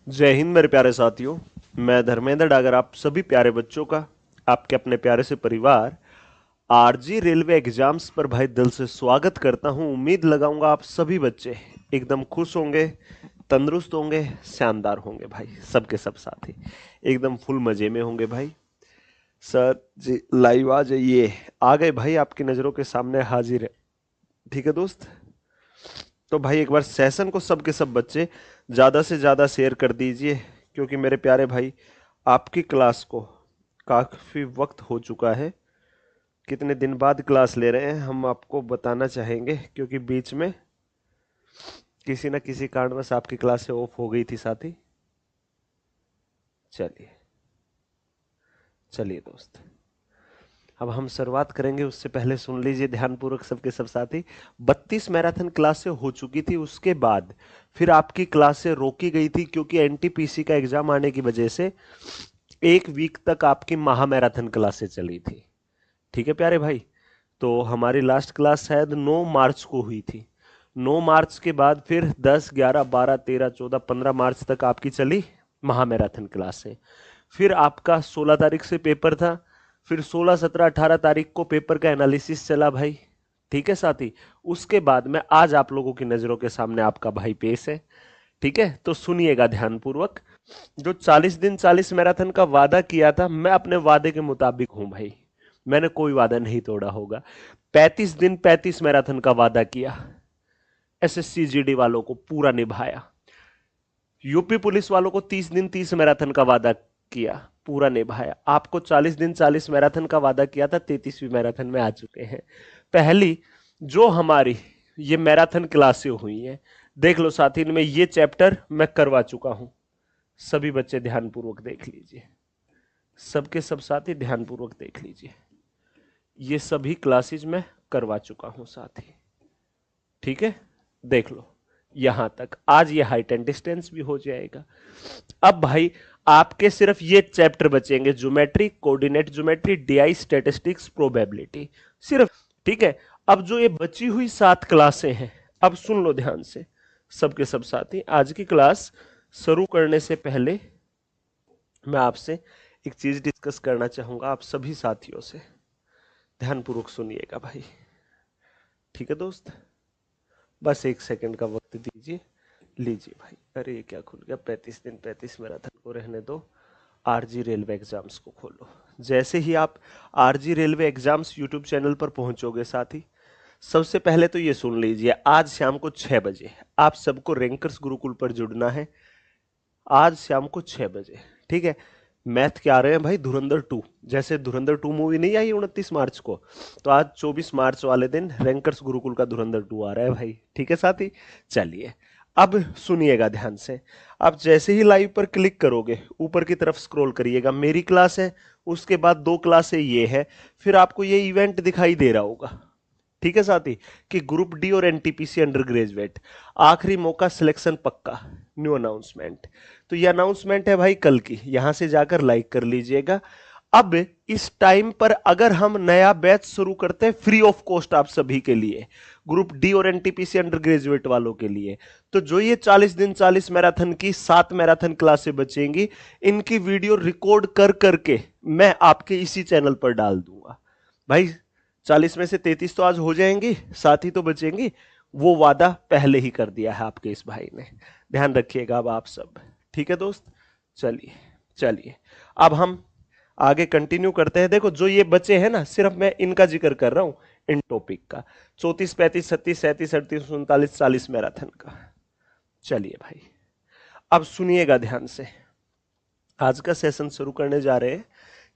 जय हिंद मेरे प्यारे साथियों। मैं धर्मेंद्र डागर आप सभी प्यारे बच्चों का, आपके अपने प्यारे से परिवार आरजी रेलवे एग्जाम्स पर भाई दिल से स्वागत करता हूं। उम्मीद लगाऊंगा आप सभी बच्चे एकदम खुश होंगे, तंदुरुस्त होंगे, शानदार होंगे भाई। सबके सब साथी एकदम फुल मजे में होंगे भाई। सर जी लाइव आ जाइए। आ गए भाई, आपकी नजरों के सामने हाजिर है। ठीक है दोस्त। तो भाई एक बार सेशन को सब के सब बच्चे ज़्यादा से ज़्यादा शेयर कर दीजिए, क्योंकि मेरे प्यारे भाई आपकी क्लास को काफ़ी वक्त हो चुका है। कितने दिन बाद क्लास ले रहे हैं हम आपको बताना चाहेंगे, क्योंकि बीच में किसी न किसी कारणवश आपकी क्लासें ऑफ हो गई थी साथी। चलिए चलिए दोस्त, अब हम शुरुआत करेंगे। उससे पहले सुन लीजिए ध्यानपूर्वक सबके सब साथी। 32 मैराथन क्लासें हो चुकी थी, उसके बाद फिर आपकी क्लासें रोकी गई थी क्योंकि एनटीपीसी का एग्जाम आने की वजह से एक वीक तक आपकी महा मैराथन क्लासें चली थी। ठीक है प्यारे भाई। तो हमारी लास्ट क्लास शायद 9 मार्च को हुई थी। 9 मार्च के बाद फिर 10, 11, 12, 13, 14, 15 मार्च तक आपकी चली महा मैराथन क्लासें। फिर आपका 16 तारीख से पेपर था। फिर 16, 17, 18 तारीख को पेपर का एनालिसिस चला भाई। ठीक है साथी। उसके बाद में आज आप लोगों की नजरों के सामने आपका भाई पेश है। ठीक है, तो सुनिएगा ध्यानपूर्वक। जो 40 दिन 40 मैराथन का वादा किया था, मैं अपने वादे के मुताबिक हूं भाई। मैंने कोई वादा नहीं तोड़ा होगा। 35 दिन 35 मैराथन का वादा किया। एसएससी जीडी वालों को पूरा निभाया। यूपी पुलिस वालों को 30 दिन 30 मैराथन का वादा किया, पूरा निभाया। आपको 40 दिन 40 मैराथन का वादा किया था, 33वीं मैराथन में आ चुके हैं। पहली जो हमारी ये मैराथन क्लासें हुई हैं, देख लो साथी, इनमें ये चैप्टर मैं करवा चुका हूं। सभी बच्चे ध्यानपूर्वक देख लीजिए, सबके सब साथी ध्यानपूर्वक देख लीजिए। ये सभी क्लासेज में करवा चुका हूं साथी। ठीक है, देख लो यहां तक। आज ये हाइट एंड डिस्टेंस भी हो जाएगा। अब भाई आपके सिर्फ ये चैप्टर बचेंगे, geometry, coordinate geometry, DI, statistics, probability, सिर्फ। ठीक है। अब जो ये बची हुई 7 क्लासें हैं, अब सुन लो ध्यान से सबके सब साथी। आज की क्लास शुरू करने से पहले मैं आपसे एक चीज डिस्कस करना चाहूंगा, आप सभी साथियों से। ध्यानपूर्वक सुनिएगा भाई। ठीक है दोस्त, बस एक सेकंड का वक्त दीजिए। लीजिए भाई। अरे ये क्या खुल गया, 35 दिन 35 मैराथन को रहने दो। आरजी रेलवे एग्जाम्स को खोलो। जैसे ही आप RG railway exams YouTube channel पर पहुंचोगे साथी, सबसे पहले तो ये सुन लीजिए, आज शाम को 6 बजे आप सबको रैंकर्स गुरुकुल पर जुड़ना है। आज शाम को 6 बजे। ठीक है। मैथ के आ रहे हैं भाई धुरंधर 2। जैसे धुरंधर 2 मूवी नहीं आई 29 मार्च को, तो आज 24 मार्च वाले दिन रैंकर्स गुरुकुल का धुरंधर 2 आ रहा है भाई। ठीक है साथी। चलिए अब सुनिएगा ध्यान से। आप जैसे ही लाइव पर क्लिक करोगे, ऊपर की तरफ स्क्रॉल करिएगा, मेरी क्लास है, उसके बाद 2 क्लासें ये है, फिर आपको ये इवेंट दिखाई दे रहा होगा। ठीक है साथी, कि ग्रुप डी और एनटीपीसी अंडर ग्रेजुएट आखिरी मौका, सिलेक्शन पक्का, न्यू अनाउंसमेंट। तो ये अनाउंसमेंट है भाई कल की, यहां से जाकर लाइक कर लीजिएगा। अब इस टाइम पर अगर हम नया बैच शुरू करते हैं फ्री ऑफ कॉस्ट आप सभी के लिए, ग्रुप डी और एनटीपीसी अंडर ग्रेजुएट वालों के लिए, तो जो ये 40 दिन 40 मैराथन की 7 मैराथन क्लासें बचेंगी, इनकी वीडियो रिकॉर्ड कर करके मैं आपके इसी चैनल पर डाल दूंगा भाई। 40 में से 33 तो आज हो जाएंगी, 7 ही तो बचेंगी। वो वादा पहले ही कर दिया है आपके इस भाई ने। ध्यान रखिएगा अब आप सब। ठीक है दोस्त। चलिए चलिए, अब हम आगे कंटिन्यू करते हैं। देखो जो ये बचे हैं ना, सिर्फ मैं इनका जिक्र कर रहा हूं, इन टॉपिक का। 34, 35, 36, 37, 38, 39, 40 मैराथन का। चलिए भाई, अब सुनिएगा ध्यान से। आज का सेशन शुरू करने जा रहे हैं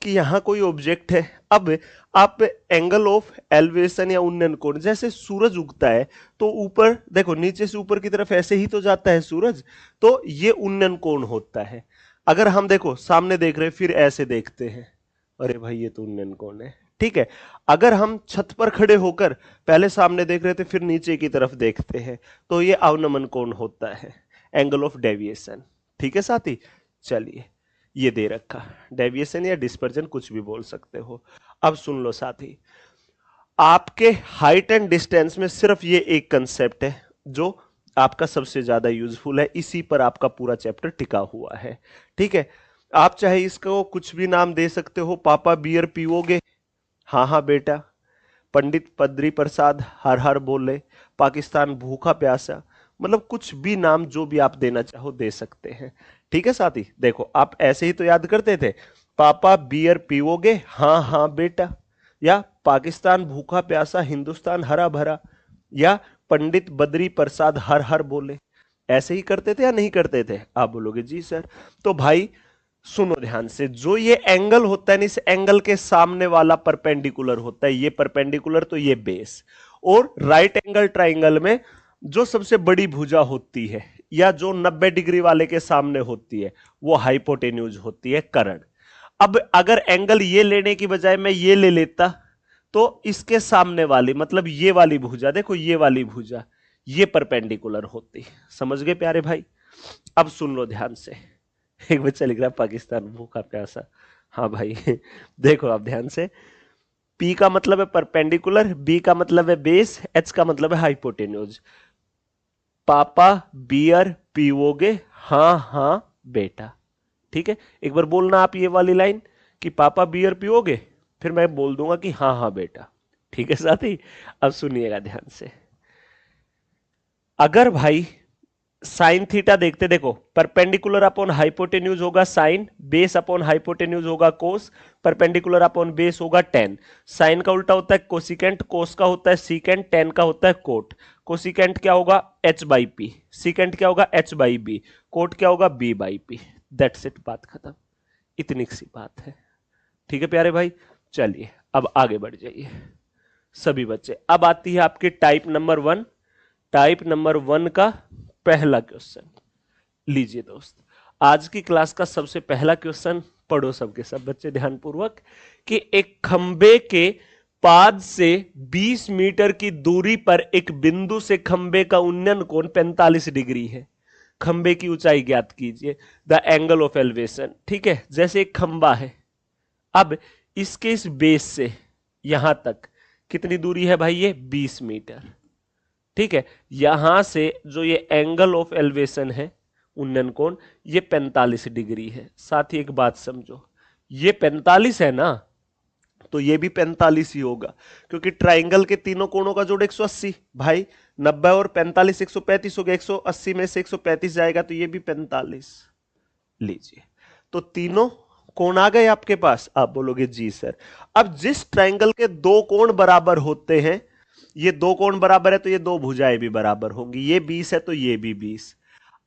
कि यहां कोई ऑब्जेक्ट है। अब आप एंगल ऑफ एलिवेशन या उन्नयन कोण, जैसे सूरज उगता है तो ऊपर देखो, नीचे से ऊपर की तरफ ऐसे ही तो जाता है सूरज, तो ये उन्नयन कोण होता है। अगर हम देखो सामने देख रहे हैं, फिर ऐसे देखते हैं, अरे भाई ये तो उन्नयन कोण है। ठीक है। अगर हम छत पर खड़े होकर पहले सामने देख रहे थे, फिर नीचे की तरफ देखते हैं, तो ये अवनमन कोण होता है, एंगल ऑफ डेविएशन। ठीक है साथी। चलिए, ये दे रखा, डेविएशन या डिस्पर्जन कुछ भी बोल सकते हो। अब सुन लो साथी, आपके हाइट एंड डिस्टेंस में सिर्फ ये एक कंसेप्ट है जो आपका सबसे ज्यादा यूजफुल है, इसी पर आपका पूरा चैप्टर टिका हुआ है। ठीक है, आप चाहे इसको कुछ भी नाम दे सकते हो, पापा बियर पीओगे, हाँ हाँ बेटा, पंडित बद्री प्रसाद हर हर बोले, पाकिस्तान भूखा प्यासा, मतलब कुछ भी नाम जो भी आप देना चाहो दे सकते हैं। ठीक है साथी, देखो आप ऐसे ही तो याद करते थे, पापा बियर पीओगे, हाँ हाँ बेटा, या पाकिस्तान भूखा प्यासा हिंदुस्तान हरा भरा, या पंडित बद्री प्रसाद हर हर बोले, ऐसे ही करते थे या नहीं करते थे? आप बोलोगे जी सर। तो भाई सुनो ध्यान से, जो ये एंगल होता है ना, इस एंगल के सामने वाला परपेंडिकुलर होता है, ये परपेंडिकुलर तो ये बेस। और राइट एंगल ट्राइंगल में जो सबसे बड़ी भुजा होती है या जो 90 डिग्री वाले के सामने होती है वो हाइपोटेन्यूज होती है, कर्ण। अब अगर एंगल ये लेने की बजाय मैं ये ले लेता तो इसके सामने वाली मतलब ये वाली भुजा, देखो ये वाली भुजा ये परपेंडिकुलर होती। समझ गए प्यारे भाई? अब सुन लो ध्यान से, एक बच्चा लिख रहा है पाकिस्तान भूखा प्यासा। हाँ भाई देखो आप ध्यान से, P का मतलब है परपेंडिकुलर, B का मतलब है बेस, H का मतलब है हाइपोटेन्यूज। पापा बियर पीओगे, हाँ हाँ बेटा। ठीक है, एक बार बोलना आप ये वाली लाइन कि पापा बियर पीओगे, फिर मैं बोल दूंगा कि हाँ हाँ बेटा। ठीक है साथी, अब सुनिएगा ध्यान से। अगर भाई साइन थीटा देखते, देखो परपेंडिकुलर अपॉन हाइपोटेन्यूज होगा साइन, बेस अपॉन हाइपोटेन्यूज होगा कोस, परपेंडिकुलर अपॉन बेस होगा टेन। साइन का उल्टा होता है कोसिकेंट, कोस का होता है सीकेंट, टेन का होता है कोट। कोसिकेंट क्या होगा? एच बाई पी, सीकेंट क्या होगा? एच बाई बी, कोट क्या होगा? B by P. That's it, बात खत्म, इतनी सी बात है। ठीक है प्यारे भाई, चलिए अब आगे बढ़ जाइए सभी बच्चे। अब आती है आपकी टाइप नंबर 1। टाइप नंबर 1 का पहला क्वेश्चन लीजिए दोस्त। आज की क्लास का सबसे पहला क्वेश्चन पढ़ो सबके सब बच्चे ध्यान पूर्वक, कि एक खंबे के पाद से 20 मीटर की दूरी पर एक बिंदु से खंबे का उन्नयन कोण 45 डिग्री है। खंबे की ऊंचाई ज्ञात कीजिए, द एंगल ऑफ एलिवेशन। ठीक है, जैसे एक खंबा है, अब इसके इस बेस से यहां तक कितनी दूरी है भाई? ये 20 मीटर। ठीक है, यहां से जो ये एंगल ऑफ एलिवेशन है उन्नयन कोण, ये 45 डिग्री है। साथ ही एक बात समझो, ये 45 है ना, तो ये भी 45 ही होगा, क्योंकि ट्राइंगल के तीनों कोणों का जोड़ 180। भाई 90 और 45 135 हो गया, 180 में से 135 जाएगा तो ये भी 45। लीजिए, तो तीनों कोण आ गए आपके पास। आप बोलोगे जी सर। अब जिस ट्राइंगल के दो कोण बराबर होते हैं, ये दो कोण बराबर है तो ये दो भुजाएं भी बराबर होंगी, ये 20 है तो ये भी 20।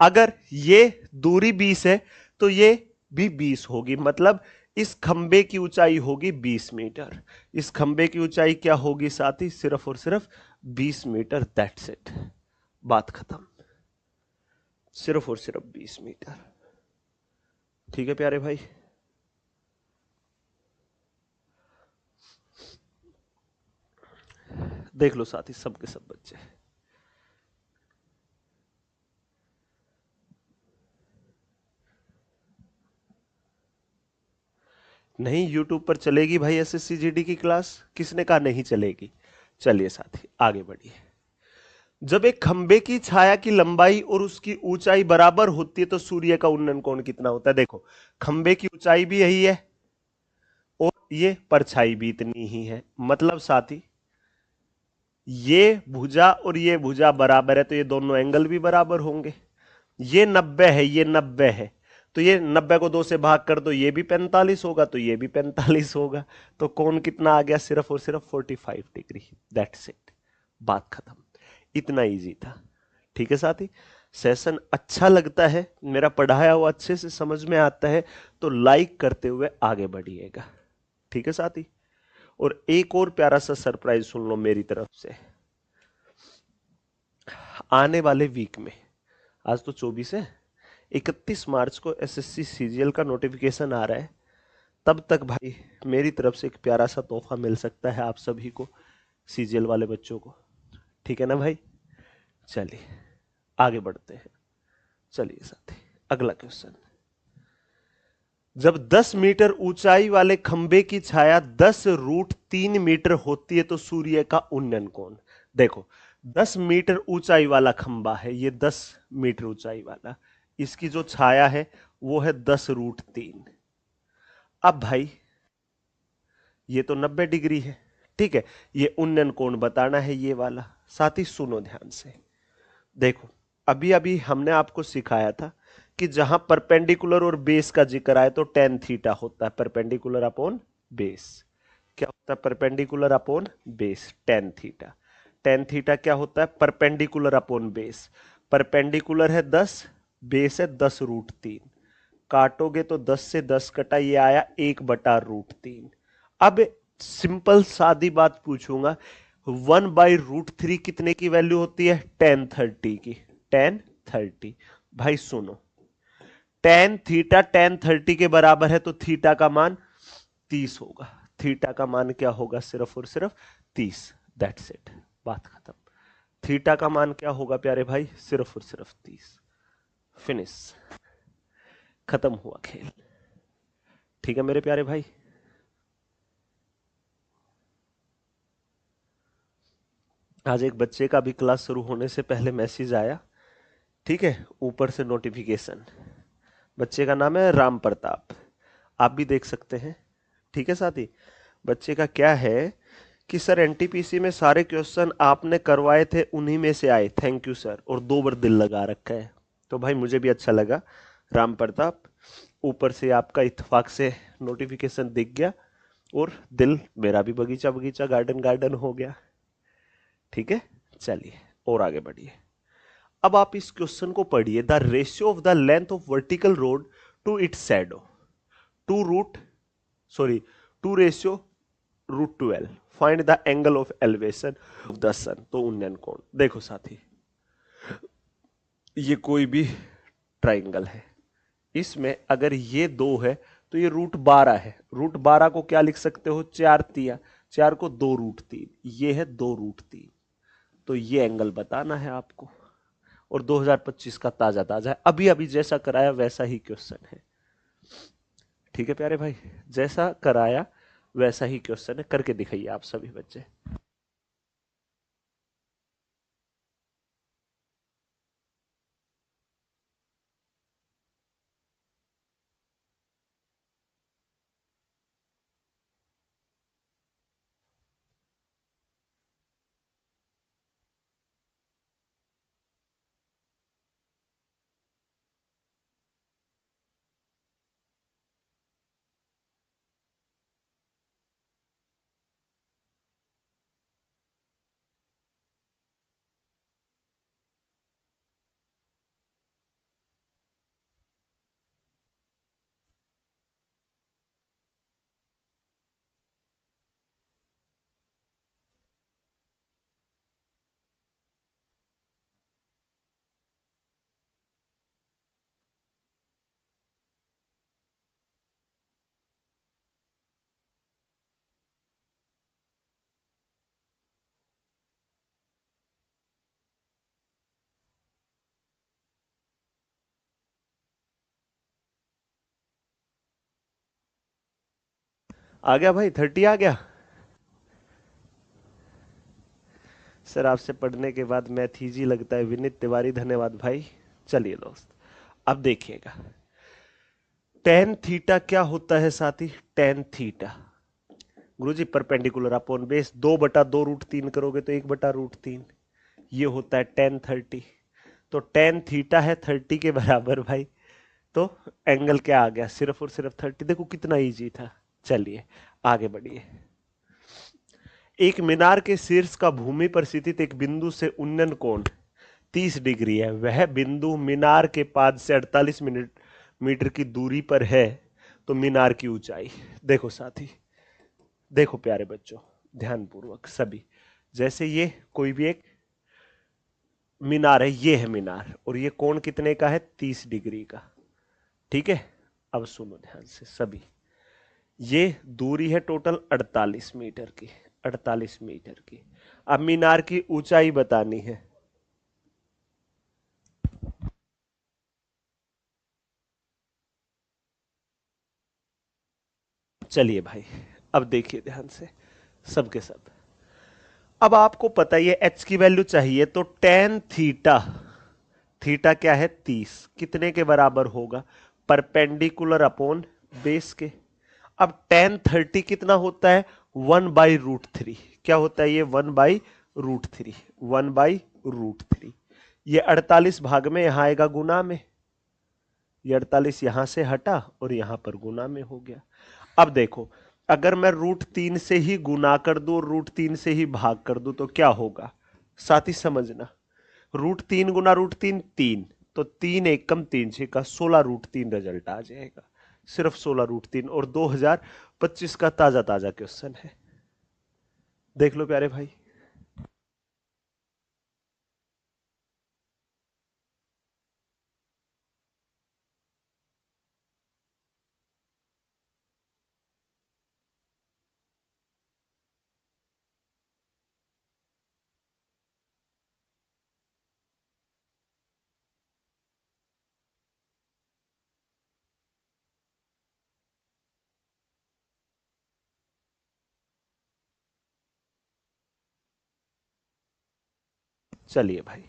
अगर ये दूरी 20 है तो ये भी 20 होगी, मतलब इस खंबे की ऊंचाई होगी 20 मीटर। इस खंबे की ऊंचाई क्या होगी साथी? सिर्फ और सिर्फ 20 मीटर। दैट्स इट, बात खत्म, सिर्फ और सिर्फ 20 मीटर। ठीक है प्यारे भाई, देख लो साथी सबके सब बच्चे। नहीं, यूट्यूब पर चलेगी भाई एसएससी जीडी की क्लास, किसने कहा नहीं चलेगी? चलिए साथी आगे बढ़िए। जब एक खंबे की छाया की लंबाई और उसकी ऊंचाई बराबर होती है तो सूर्य का उन्नयन कोण कितना होता है? देखो, खंबे की ऊंचाई भी यही है और ये परछाई भी इतनी ही है, मतलब साथी ये भुजा और ये भुजा बराबर है तो ये दोनों एंगल भी बराबर होंगे। ये 90 है, ये 90 है, तो ये 90 को 2 से भाग कर दो, ये भी 45 होगा तो ये भी 45 होगा। तो कोण कितना आ गया? सिर्फ और सिर्फ 45 डिग्री। दैट्स इट, बात खत्म, इतना इजी था। ठीक है साथी, सेशन अच्छा लगता है, मेरा पढ़ाया हुआ अच्छे से समझ में आता है तो लाइक करते हुए आगे बढ़िएगा। ठीक है साथी, और एक और प्यारा सा सरप्राइज सुन लो मेरी तरफ से। आने वाले वीक में, आज तो 24 है, 31 मार्च को एसएससी सीजीएल का नोटिफिकेशन आ रहा है। तब तक भाई मेरी तरफ से एक प्यारा सा तोहफा मिल सकता है आप सभी को, सीजीएल वाले बच्चों को। ठीक है ना भाई? चलिए आगे बढ़ते हैं। चलिए साथी, अगला क्वेश्चन। जब 10 मीटर ऊंचाई वाले खंबे की छाया 10 रूट 3 मीटर होती है तो सूर्य का उन्नयन कोण। देखो 10 मीटर ऊंचाई वाला खंबा है ये, 10 मीटर ऊंचाई वाला। इसकी जो छाया है वो है 10√3। अब भाई ये तो 90 डिग्री है, ठीक है। ये उन्नयन कोण बताना है ये वाला। साथ ही सुनो ध्यान से, देखो अभी अभी हमने आपको सिखाया था कि जहां परपेंडिकुलर और बेस का जिक्र आए तो टेन थीटा होता है, परपेंडिकुलर अपॉन बेस। क्या होता है perpendicular upon base? Tan theta. Tan theta क्या होता है? Perpendicular upon base. परपेंडिकुलर है 10, बेस है 10√3। काटोगे तो 10 से 10 कटा, ये आया 1/√3। अब सिंपल सादी बात पूछूंगा, 1/√3 कितने की वैल्यू होती है? टेन 30 की। टेन 30। भाई सुनो, टेन थीटा टेन 30 के बराबर है तो थीटा का मान 30 होगा। थीटा का मान क्या होगा? सिर्फ और सिर्फ 30। दैट्स इट, बात खत्म। थीटा का मान क्या होगा प्यारे भाई? सिर्फ और सिर्फ 30। फिनिश, खत्म हुआ खेल। ठीक है मेरे प्यारे भाई। आज एक बच्चे का भी क्लास शुरू होने से पहले मैसेज आया, ठीक है, ऊपर से नोटिफिकेशन। बच्चे का नाम है राम प्रताप, आप भी देख सकते हैं, ठीक है साथी। बच्चे का क्या है कि सर एनटीपीसी में सारे क्वेश्चन आपने करवाए थे उन्हीं में से आए, थैंक यू सर, और 2 बार दिल लगा रखा है। तो भाई मुझे भी अच्छा लगा राम प्रताप, ऊपर से आपका इत्तेफाक से नोटिफिकेशन दिख गया और दिल मेरा भी बगीचा बगीचा गार्डन गार्डन हो गया। ठीक है, चलिए और आगे बढ़िए। अब आप इस क्वेश्चन को पढ़िए, the ratio of the length of vertical rod to its shadow, to root sorry 2:√12, find the angle of elevation of the sun. तो उन्नयन कोण देखो साथी, ये कोई भी ट्राइंगल है, इसमें अगर ये 2 है तो ये √12 है। √12 को क्या लिख सकते हो? 4 तिया, 4 को 2√3, ये है 2√3। तो ये एंगल बताना है आपको, और 2025 का ताजा ताजा है, अभी अभी जैसा कराया वैसा ही क्वेश्चन है। ठीक है प्यारे भाई, जैसा कराया वैसा ही क्वेश्चन है, करके दिखाइए आप सभी बच्चे। आ गया भाई, 30 आ गया। सर आपसे पढ़ने के बाद मैथ इजी लगता है, विनीत तिवारी, धन्यवाद भाई। चलिए दोस्त, अब देखिएगा टेन थीटा क्या होता है साथी? टेन थीटा गुरुजी परपेंडिकुलर अपॉन बेस, 2/2√3 करोगे तो 1/√3, ये होता है टेन 30। तो टेन थीटा है 30 के बराबर भाई, तो एंगल क्या आ गया? सिर्फ और सिर्फ 30। देखो कितना इजी था। चलिए आगे बढ़िए। एक मीनार के शीर्ष का भूमि पर स्थित एक बिंदु से उन्नयन कोण 30 डिग्री है, वह बिंदु मीनार के पाद से 48 मीटर की दूरी पर है, तो मीनार की ऊंचाई। देखो साथी, देखो प्यारे बच्चों, ध्यानपूर्वक सभी, जैसे ये कोई भी एक मीनार है, ये है मीनार, और ये कोण कितने का है? 30 डिग्री का। ठीक है, अब सुनो ध्यान से सभी, ये दूरी है टोटल 48 मीटर की, 48 मीटर की। अब मीनार की ऊंचाई बतानी है। चलिए भाई, अब देखिए ध्यान से सबके सब, अब आपको पता ही है एच की वैल्यू चाहिए, तो टेन थीटा, थीटा क्या है 30, कितने के बराबर होगा, परपेंडिकुलर अपॉन बेस के। अब टेन 30 कितना होता है, 1/√3। क्या होता है ये, 1/√3, 1/√3। ये 48 भाग में यहां आएगा गुना में, ये 48 यहां से हटा और यहां पर गुना में हो गया। अब देखो, अगर मैं √3 से ही गुना कर दूं और √3 से ही भाग कर दूं तो क्या होगा, साथ ही समझना। √3 गुना √3 3, तो 3 एकम 3 छेका 16√3 रिजल्ट आ जाएगा, सिर्फ 16√3। और 2025 का ताजा ताजा क्वेश्चन है, देख लो प्यारे भाई। चलिए भाई,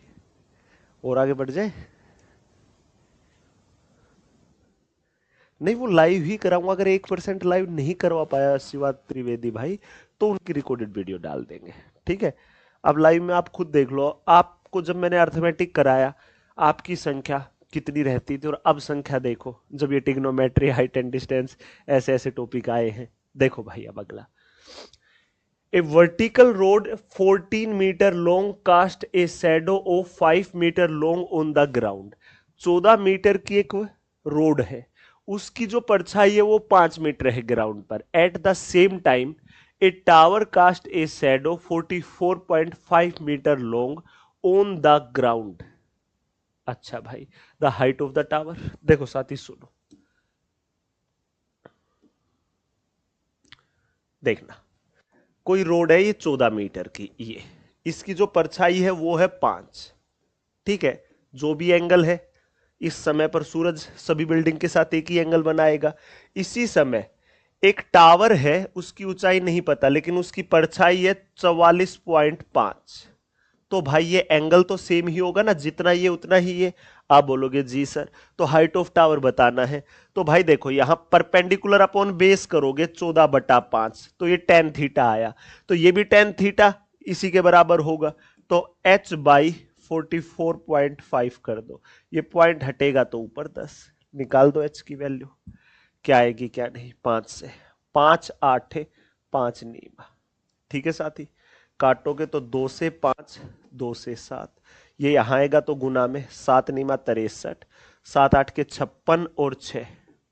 और आगे बढ़ जाए। नहीं, वो लाइव ही कराऊंगा, अगर 1% लाइव नहीं करवा पाया शिवा त्रिवेदी भाई तो उनकी रिकॉर्डेड वीडियो डाल देंगे, ठीक है। अब लाइव में आप खुद देख लो, आपको जब मैंने अर्थमेटिक कराया आपकी संख्या कितनी रहती थी, और अब संख्या देखो जब ये टिग्नोमेट्री, हाइट एंड डिस्टेंस, ऐसे ऐसे टॉपिक आए हैं। देखो भाई अब अगला, a vertical rod 14 metre long cast a shadow of 5 metre long on the ground. 14 metre की एक रोड है, उसकी जो परछाई है वो 5 मीटर है ग्राउंड पर। At the same time a tower cast a shadow 44.5 metre long on the ground. अच्छा भाई, the height of the tower, देखो साथी सुनो, देखना, कोई रोड है ये 14 मीटर की, ये इसकी जो परछाई है वो है 5, ठीक है। जो भी एंगल है, इस समय पर सूरज सभी बिल्डिंग के साथ एक ही एंगल बनाएगा। इसी समय एक टावर है, उसकी ऊंचाई नहीं पता लेकिन उसकी परछाई है 44.5। तो भाई ये एंगल तो सेम ही होगा ना, जितना ये उतना ही ये। आप बोलोगे जी सर, तो हाइट ऑफ टावर बताना है। तो भाई देखो, यहां परपेंडिकुलर अपॉन बेस करोगे 14/5, तो ये टेन थीटा आया, तो ये भी टेन थीटा इसी के बराबर होगा। तो h/44.5 कर दो, ये पॉइंट हटेगा तो ऊपर 10, निकाल दो h की वैल्यू, क्या आएगी क्या नहीं। 5 से 5 8 5 नीमा, ठीक है साथी। काटोगे तो 2 से 5, 2 से 7, ये यहां आएगा तो गुना में, 7 नीमा 63, 7 8 के 56 और 6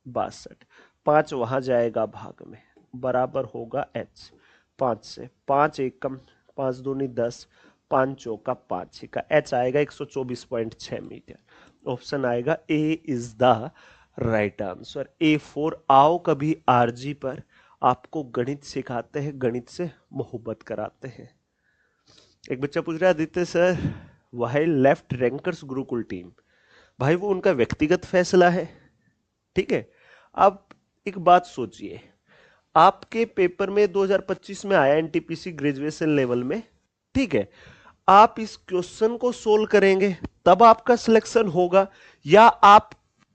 62, 5 वहां जाएगा भाग में, बराबर होगा h। 5 से 5 एकम, 5 दूनी 10, 5 चौका 5 छिका, h आएगा 124.6 मीटर। ऑप्शन आएगा A is the right answer. A4। आओ कभी आरजी पर, आपको गणित सिखाते हैं, गणित से मोहब्बत कराते हैं। एक बच्चा पूछ रहा है, Aditya sir why left rankers Gurukul team, भाई वो उनका व्यक्तिगत फैसला है, ठीक है। अब एक बात सोचिए, आपके पेपर में 2025 में आया एनटीपीसी ग्रेजुएशन लेवल में, ठीक है। आप इस क्वेश्चन को सोल्व करेंगे तब आपका सिलेक्शन होगा, या आप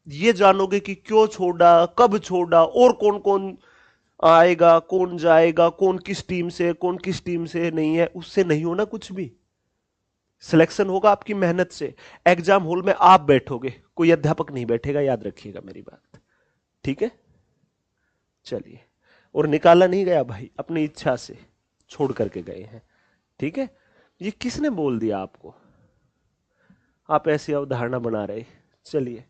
ये जानोगे कि क्यों छोड़ा, कब छोड़ा, और कौन कौन आएगा, कौन जाएगा, कौन किस टीम से, कौन किस टीम से नहीं है, उससे नहीं होना कुछ भी। सिलेक्शन होगा आपकी मेहनत से। एग्जाम हॉल में आप बैठोगे, कोई अध्यापक नहीं बैठेगा, याद रखिएगा मेरी बात, ठीक है। चलिए, और निकाला नहीं गया भाई, अपनी इच्छा से छोड़ करके गए हैं, ठीक है। ये किसने बोल दिया आपको, आप ऐसी अवधारणा बना रहे। चलिए,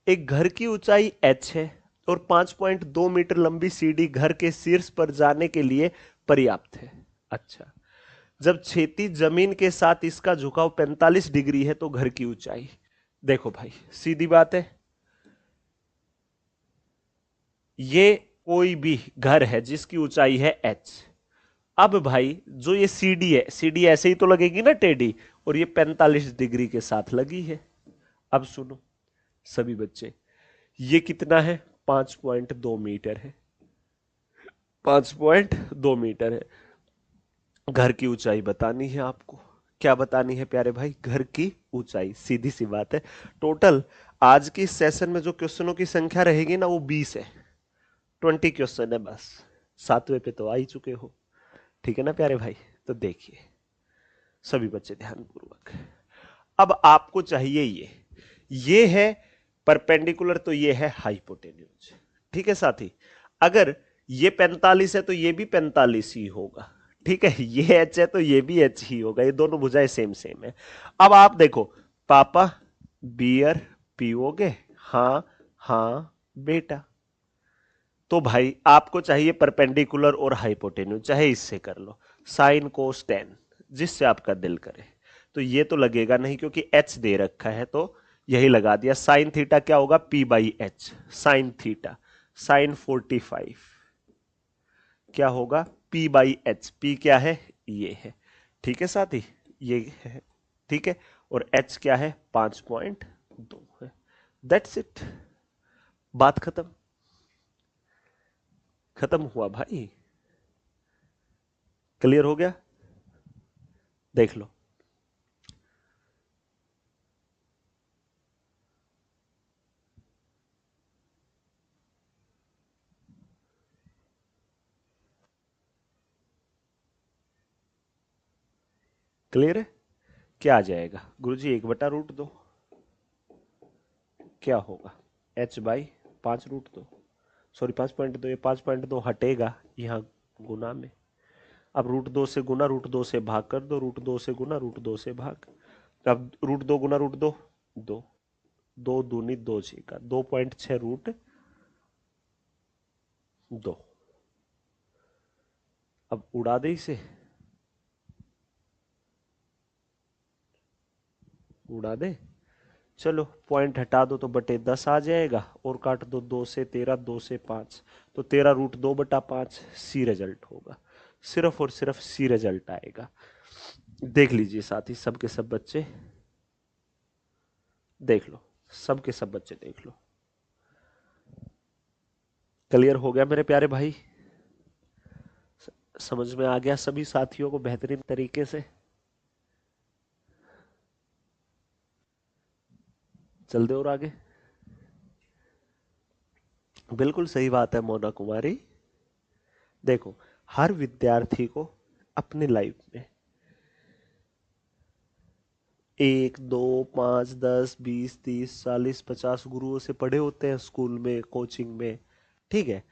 एक घर की ऊंचाई h है और 5.2 मीटर लंबी सीढ़ी घर के शीर्ष पर जाने के लिए पर्याप्त है। अच्छा, जब क्षैतिज जमीन के साथ इसका झुकाव 45 डिग्री है तो घर की ऊंचाई, देखो भाई सीधी बात है, ये कोई भी घर है जिसकी ऊंचाई है h। अब भाई जो ये सीढ़ी है, सीढ़ी ऐसे ही तो लगेगी ना टेढ़ी, और ये 45 डिग्री के साथ लगी है। अब सुनो सभी बच्चे, ये कितना है, 5.2 मीटर है, 5.2 मीटर है। घर की ऊंचाई बतानी है आपको। क्या बतानी है प्यारे भाई? घर की ऊंचाई। सीधी सी बात है। टोटल आज की सेशन में जो क्वेश्चनों की संख्या रहेगी ना वो 20 है। 20 क्वेश्चन है बस। 7वें पे तो आ ही चुके हो। ठीक है ना प्यारे भाई? तो देखिए सभी बच्चे ध्यान पूर्वक। अब आपको चाहिए ये है परपेंडिकुलर, तो ये है हाइपोटेन्यूज। ठीक है साथी? अगर ये 45 है तो ये भी 45 ही होगा। ठीक है? ये एच है तो ये भी एच ही होगा। ये दोनों भुजाएं सेम सेम है। अब आप देखो, पापा बियर पियोगे? हाँ हाँ बेटा। तो भाई आपको चाहिए परपेंडिकुलर और हाइपोटेन्यूज, चाहे इससे कर लो, साइन कोस टेन, जिससे आपका दिल करे। तो ये तो लगेगा नहीं क्योंकि एच दे रखा है, तो यही लगा दिया। साइन थीटा क्या होगा? P by H. Sine theta sine 45 क्या होगा? P by H. पी क्या है? ये है। ठीक है साथी? ये है। ठीक है? और एच क्या है? 5.2 है। That's it. बात खत्म। खत्म हुआ भाई। क्लियर हो गया? देख लो। क्लियर है? क्या आ जाएगा गुरुजी? 1/√2 क्या होगा? H by 5√2। सॉरी 5.2, ये 5.2 हटेगा यहाँ गुना में। अब √2 से गुना, √2 से भाग कर दो, √2 से गुना, √2 से भाग। अब √2 गुना √2 2, 2 दूनी 2 छेका 2.6√2। अब उड़ा दे इसे, उड़ा दे। चलो पॉइंट हटा दो तो बटे 10 आ जाएगा, और काट दो 2 से 13, 2 से 5, तो 13√2/5 सी रिजल्ट होगा। सिर्फ और सिर्फ सी रिजल्ट आएगा। देख लीजिए साथी, सबके सब बच्चे देख लो, सबके सब बच्चे देख लो। क्लियर हो गया मेरे प्यारे भाई? समझ में आ गया सभी साथियों को बेहतरीन तरीके से? चल दे और आगे। बिल्कुल सही बात है मोना कुमारी। देखो, हर विद्यार्थी को अपने लाइफ में 1 2 5 10 20 30 40 50 गुरुओं से पढ़े होते हैं स्कूल में, कोचिंग में। ठीक है?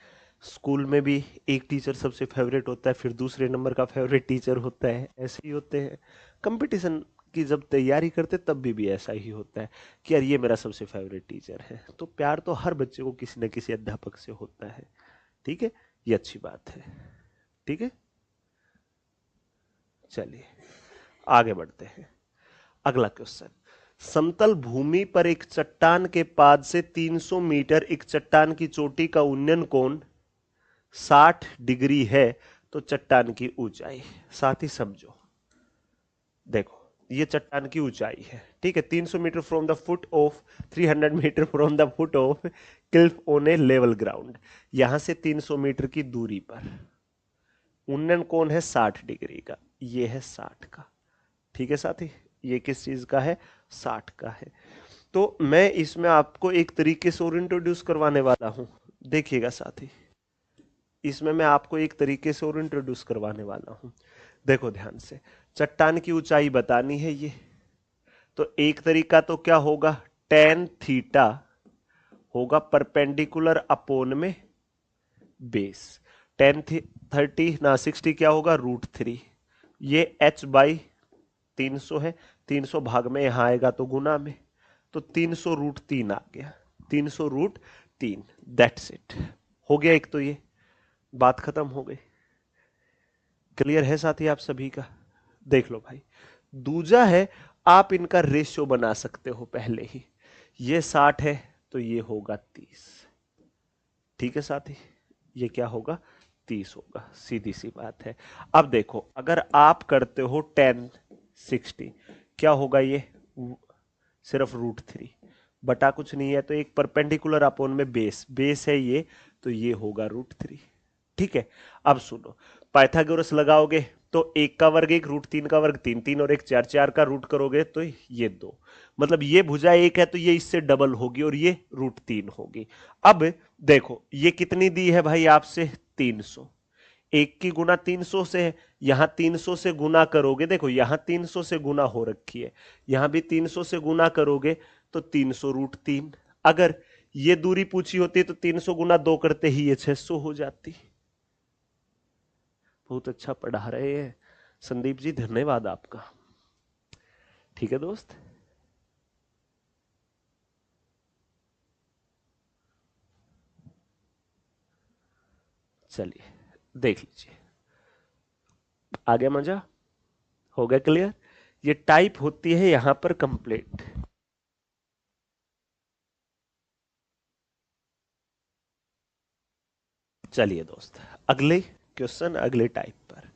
स्कूल में भी एक टीचर सबसे फेवरेट होता है, फिर दूसरे नंबर का फेवरेट टीचर होता है, ऐसे ही होते हैं। कंपटीशन की जब तैयारी करते तब भी ऐसा ही होता है कि यार ये मेरा सबसे फेवरेट टीचर है। तो प्यार तो हर बच्चे को किसी न किसी अध्यापक से होता है। ठीक है? ये अच्छी बात है। ठीक है? चलिए आगे बढ़ते हैं। अगला क्वेश्चन। समतल भूमि पर एक चट्टान के पाद से 300 मीटर एक चट्टान की चोटी का उन्नयन कोण 60 डिग्री है, तो चट्टान की ऊंचाई। साथ ही समझो, देखो ये चट्टान की ऊंचाई है। ठीक है? 300 metre from the foot of, 300 metre from the foot of cliff on a level ground. यहां से 300 मीटर की दूरी पर उन्नयन कोण है 60 डिग्री का। ये है 60 का। ठीक है साथी? ये किस चीज का है? 60 का है। तो मैं इसमें आपको एक तरीके से और इंट्रोड्यूस करवाने वाला हूं। देखिएगा साथी, इसमें मैं आपको एक तरीके से और इंट्रोड्यूस करवाने वाला हूं। देखो ध्यान से, चट्टान की ऊंचाई बतानी है ये। तो एक तरीका तो क्या होगा? टेन थीटा होगा परपेंडिकुलर अपोन में बेस। टेन 30 ना 60 क्या होगा? √3। ये h बाई 300 है, 300 भाग में यहां आएगा तो गुना में, तो 300√3 आ गया। 300√3। That's it. हो गया एक तो ये, बात खत्म हो गई। क्लियर है साथी आप सभी का? देख लो भाई, दूजा है, आप इनका रेशियो बना सकते हो पहले ही। ये 60 है तो ये होगा 30। ठीक है साथी? ये क्या होगा? 30 होगा। सीधी सी बात है। अब देखो, अगर आप करते हो 10 60, क्या होगा ये? सिर्फ √3 बटा कुछ नहीं है, तो एक परपेंडिकुलर अपोन में बेस, बेस है ये, तो ये होगा √3। ठीक है? अब सुनो, पाइथागोरस लगाओगे, तो 1 का वर्ग 1, √3 का वर्ग 3, 3 और 1 4, 4 का रूट करोगे तो ये 2, मतलब ये भुजा 1 है तो ये इससे डबल होगी और ये √3 होगी। अब देखो ये कितनी दी है भाई आपसे, 300। 1 की गुना 300 से है, यहां 300 से गुना करोगे, देखो यहां 300 से गुना हो रखी है, यहां भी 300 से गुना करोगे तो 300√3। अगर ये दूरी पूछी होती तो 300 गुना 2 करते ही ये 600 हो जाती। बहुत अच्छा पढ़ा रहे हैं संदीप जी, धन्यवाद आपका। ठीक है दोस्त, चलिए देख लीजिए, आ गया मजा, हो गया क्लियर। ये टाइप होती है यहां पर कंप्लीट। चलिए दोस्त, अगले क्वेश्चन अगले टाइप पर।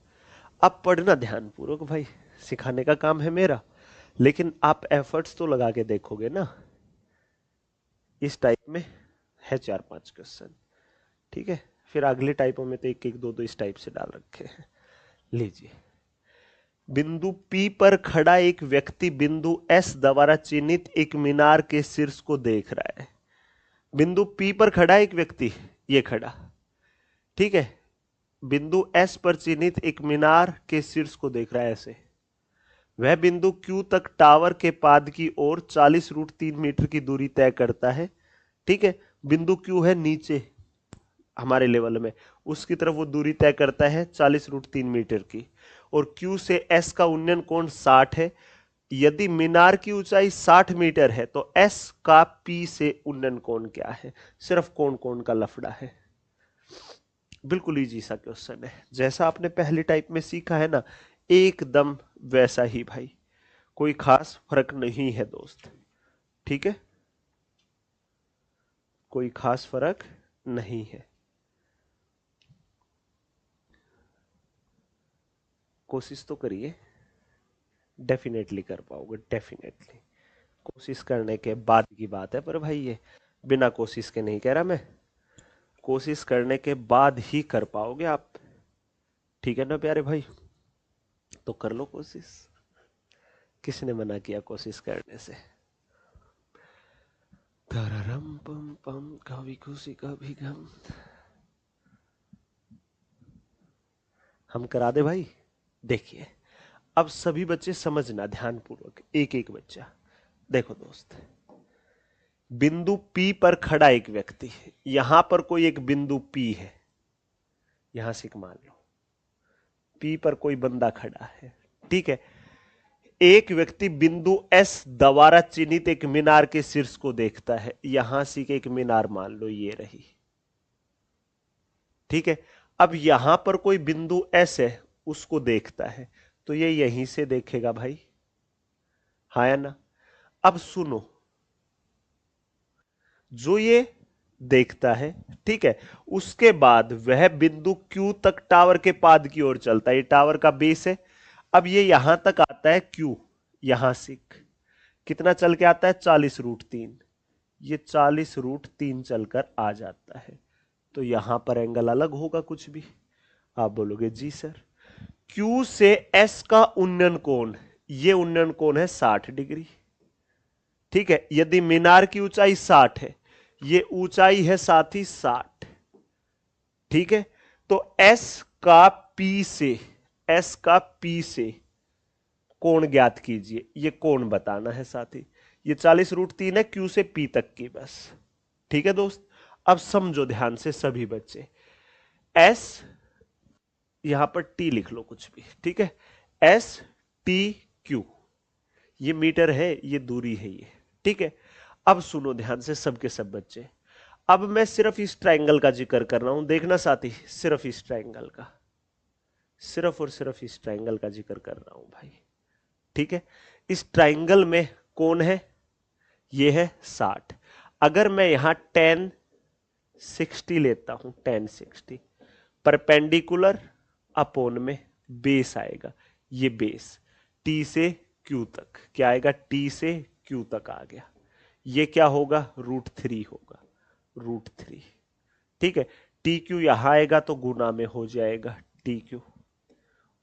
अब पढ़ना ध्यान पूर्वक भाई, सिखाने का काम है मेरा, लेकिन आप एफर्ट्स तो लगा के देखोगे ना। इस टाइप में है 4-5 क्वेश्चन, ठीक है, फिर अगले टाइपों में तो 1-1 2-2 इस टाइप से डाल रखे हैं। लीजिए, बिंदु P पर खड़ा एक व्यक्ति बिंदु S द्वारा चिन्हित एक मीनार के शीर्ष को देख रहा है। बिंदु P पर खड़ा एक व्यक्ति, ये खड़ा, ठीक है, बिंदु S पर चिन्हित एक मीनार के शीर्ष को देख रहा है ऐसे। वह बिंदु Q तक टावर के पाद की ओर 40√3 मीटर की दूरी तय करता है, ठीक है। बिंदु Q है नीचे हमारे लेवल में, उसकी तरफ वो दूरी तय करता है 40√3 मीटर की, और Q से S का उन्नयन कोण 60 है। यदि मीनार की ऊंचाई 60 मीटर है तो S का P से उन्नयन कोण क्या है। सिर्फ कोण कोण का लफड़ा है, बिल्कुल इजी सा क्वेश्चन है, जैसा आपने पहले टाइप में सीखा है ना, एकदम वैसा ही भाई, कोई खास फर्क नहीं है दोस्त, ठीक है, कोई खास फर्क नहीं है। कोशिश तो करिए, डेफिनेटली कर पाओगे, डेफिनेटली। कोशिश करने के बाद की बात है, पर भाई ये बिना कोशिश के नहीं कह रहा मैं, कोशिश करने के बाद ही कर पाओगे आप, ठीक है ना प्यारे भाई। तो कर लो कोशिश, किसने मना किया कोशिश करने से। तररम पम पम, कभी खुशी कभी गम, हम करा दे भाई। देखिए, अब सभी बच्चे समझना ध्यान पूर्वक, एक एक बच्चा। देखो दोस्त, बिंदु P पर खड़ा एक व्यक्ति, यहां पर कोई एक बिंदु P है, यहां से मान लो P पर कोई बंदा खड़ा है, ठीक है। एक व्यक्ति बिंदु S द्वारा चिन्हित एक मीनार के शीर्ष को देखता है, यहां से एक मीनार मान लो ये रही, ठीक है। अब यहां पर कोई बिंदु S है, उसको देखता है, तो ये यहीं से देखेगा भाई, हाँ या ना। अब सुनो, जो ये देखता है, ठीक है, उसके बाद वह बिंदु Q तक टावर के पाद की ओर चलता है, ये टावर का बेस है। अब ये यहां तक आता है Q, यहां से कितना चल के आता है, 40√3, ये 40√3 चलकर आ जाता है, तो यहां पर एंगल अलग होगा कुछ भी, आप बोलोगे जी सर। Q से S का उन्नयन कोण, ये उन्नयन कोण है 60 डिग्री, ठीक है। यदि मीनार की ऊंचाई 60 है, ये ऊंचाई है साथ ही 60, ठीक है। तो S का P से, S का P से कोण ज्ञात कीजिए, ये कोण बताना है साथ ही, ये 40√3 है Q से P तक की बस, ठीक है दोस्त। अब समझो ध्यान से सभी बच्चे, S यहां पर T लिख लो कुछ भी, ठीक है, S T Q, ये मीटर है, ये दूरी है ये, ठीक है। अब सुनो ध्यान से सबके सब बच्चे, अब मैं सिर्फ इस ट्रायंगल का जिक्र कर रहा हूं, देखना साथी, सिर्फ इस ट्रायंगल का, सिर्फ और सिर्फ इस ट्रायंगल का जिक्र कर रहा हूं भाई, ठीक है। इस ट्रायंगल में कौन है, ये है 60। अगर मैं यहां tan 60 लेता हूं, tan 60 परपेंडिकुलर अपोन में बेस आएगा, ये बेस T से Q तक क्या आएगा, T से Q तक आ गया, ये क्या होगा, √3 होगा, √3, ठीक है। टी क्यू यहां आएगा तो गुना में हो जाएगा टी क्यू,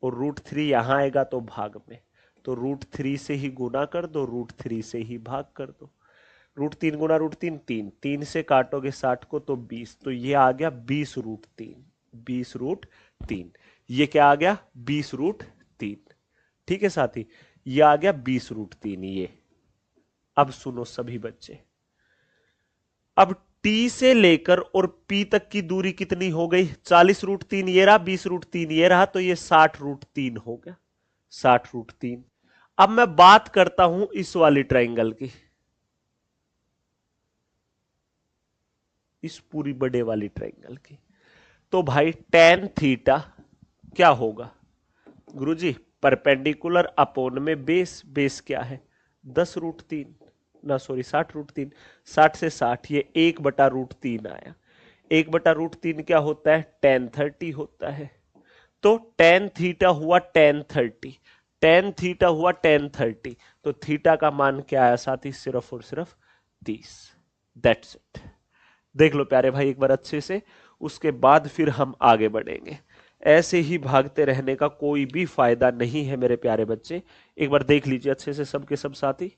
और √3 यहां आएगा तो भाग में, तो √3 से ही गुना कर दो, √3 से ही भाग कर दो। √3 गुना √3 3, 3 से काटोगे 60 को तो 20, तो ये आ गया 20√3, 20√3। ये क्या आ गया 20√3। ठीक है साथी, ये आ गया 20√3 ये। अब सुनो सभी बच्चे, अब T से लेकर और P तक की दूरी कितनी हो गई, 40√3 ये रहा, 20√3 ये रहा, तो ये 60√3 हो गया, 60√3। अब मैं बात करता हूं इस वाली ट्राइंगल की, इस पूरी बड़े वाली ट्राइंगल की। तो भाई tan थीटा क्या होगा गुरुजी, परपेंडिकुलर अपोन में बेस, बेस क्या है 10√3 ना सॉरी 60√3, 60 से 60 ये 1/√3 आया, 1/√3 क्या होता है tan 30 होता है। तो tan थीटा हुआ tan 30, tan थीटा हुआ tan 30, तो थीटा का मान क्या आया साथी, सिर्फ और सिर्फ 30। That's it. देख लो प्यारे भाई एक बार अच्छे से, उसके बाद फिर हम आगे बढ़ेंगे। ऐसे ही भागते रहने का कोई भी फायदा नहीं है मेरे प्यारे बच्चे। एक बार देख लीजिए अच्छे से सबके सब साथी।